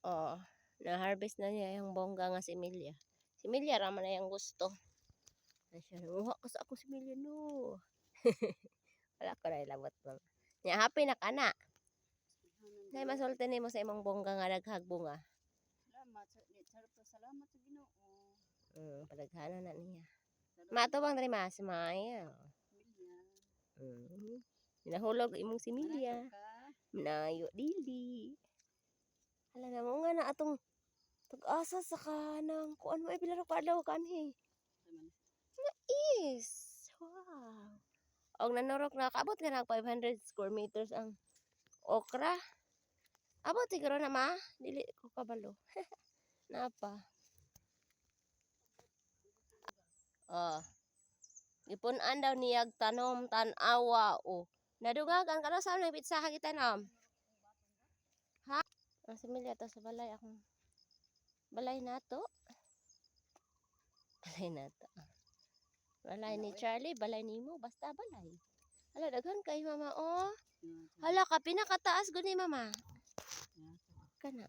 Oh, na-harvest na niya yung bongga nga si Emilia. Si Emilia raman na yung gusto. Na siya, "Uha ka sa ako si Emilia, no." Wala ko na ilabot mo. Nya, happy na ka na. Nay, masulti nimo sa imong bongga nga naghagbo nga. Salamat salamat sa Ginoo. Padaghana na niya. Mato bang diri mas, smile. Hinahulog imong si Emilia. Manayo dili. Hala na mo nga na atong pag-asa sa kanang kuan mo ay pila ra ka adlaw kanhi. Is. Wow. Og nanurok na kaabot ka na 500 square meters ang okra. Abot siguro na ma, dili ko kabalo. Napa? Oh. Ipun-an daw niyag tanom tan-awa o. Nadugagan ka na sa may pizza kita nam. Ha? Ang similya to sa balay akong balay nato. Balay nato. Balay ni Charlie, balay nimo, basta balay. Hala daghan kay mama oh. Hala ka pinakataas gud ni mama. Kana.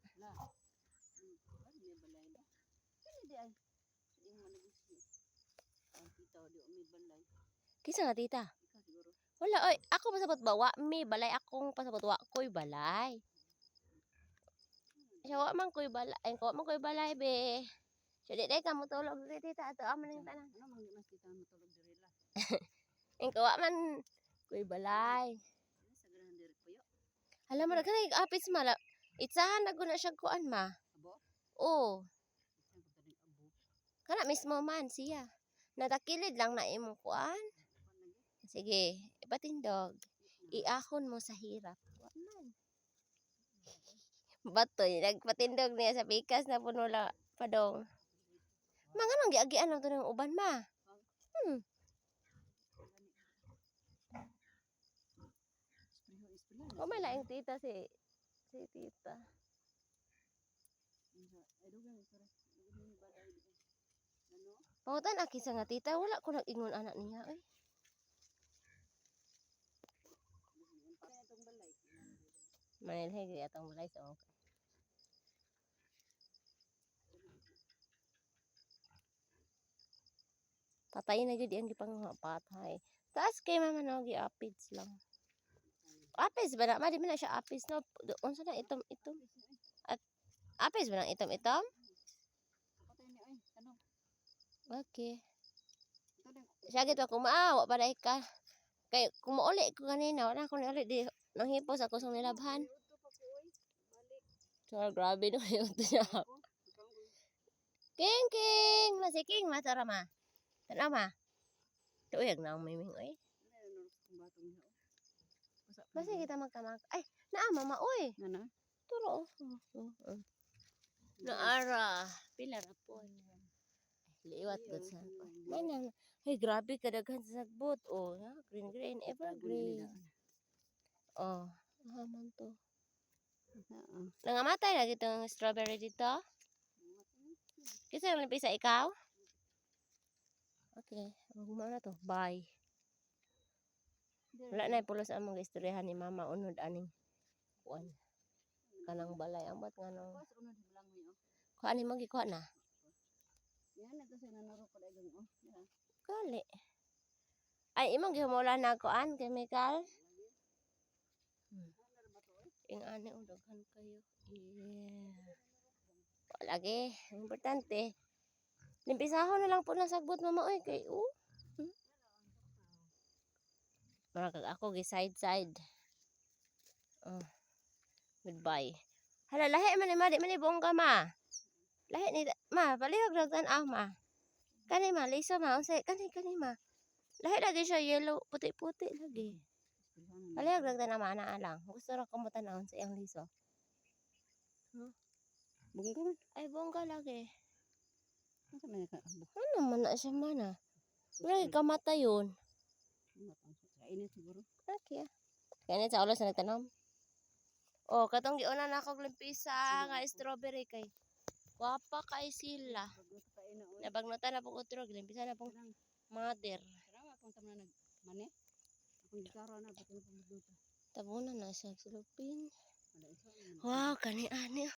Kisa nga tita? Wala oy, ako pasabot ba wa mi balay akong pasabot wa koy balay. Siya wa man koy balay, ko man koy balay be. So di ka mo tulog diri tita ato amo ning tanan. Ano man mas kita mo tulog diri la. Ko wa man koy balay. Sa ganahan diri puyo. Hala mo daghan apis mala. Itsahan na gud na siya kuan ma. Abo? Oh. Kana mismo man siya. Natakilid lang na imong kuan. Sige, ipatindog. Iahon mo sa hirap. Man. Batoy, nagpatindog niya sa pikas na puno lang padong. Mga nang giagian lang to ng uban ma. O may laing tita si tita. Pangutan aki sa nga tita, wala ko nag-ingon anak niya eh. Manilhig atong balay sa okay. Patay na gud ang gipangpatay. Taas kay mama no gi-apids lang. Apis ba na? Di man na siya apis no. Unsa na itom? At apis ba nang itom? Okay. Siya gito kumaawa pa dai ka. Kay kumuuli ko kanina, wala ko ni uli di nang hipos ako sa nilabhan. So grabe no yung tiya. King, masiking matara ma. Tanaw ma. Tuig na ang miming oy. Basta kita magkamag. Ay, naa mama oy. Nana? Turo. Naara. Pila ra po. Liwat gud sa. Manang. Ay, grabe kadaghan sa sagbot. Oh, green, evergreen. Oh, haman to. Nangamatay na gitong strawberry dito. Kisa lang pisa ikaw? Okay, magmao na to. Bye. Wala na pulos among istoryahan ni mama unod aning kuan. Kanang balay ang bat nga nang. Kuan ni mo gikuha na. Yan na kasi nanaro ko dagang oh. Kali. Ay imong gihumula na kuan chemical. Ing ani daghan kayo. Yeah. Lagi, importante. Limpisahon na lang po ng sagbot mama oy kay Marag ako gi side. Oh. Goodbye. Hala lahi man ni ma, di man ni bongga ma. Lahi ni ma, palihog ra tan ma. Kani ma, liso ma, unsay kani ma. Lahi lagi siya yellow, puti-puti lagi. Palihog ra tan ma ana lang. Gusto ra ko mo tan-awon sa iyang liso. Bongga man. Ay bongga lagi. Ano man na siya mana? Wala kamata yun. Kainin siguro. Okay. Kainin sa ulo sa nagtanom. Oh, katong giuna na akong limpisa nga strawberry kay guwapa kay sila. Nabagnutan na pong utro, limpisa na pong mother. Salamat kung tama na nagmane. Akong gikaro na pati na pagduta. Tabunan na siya silupin. Wow, kani ani.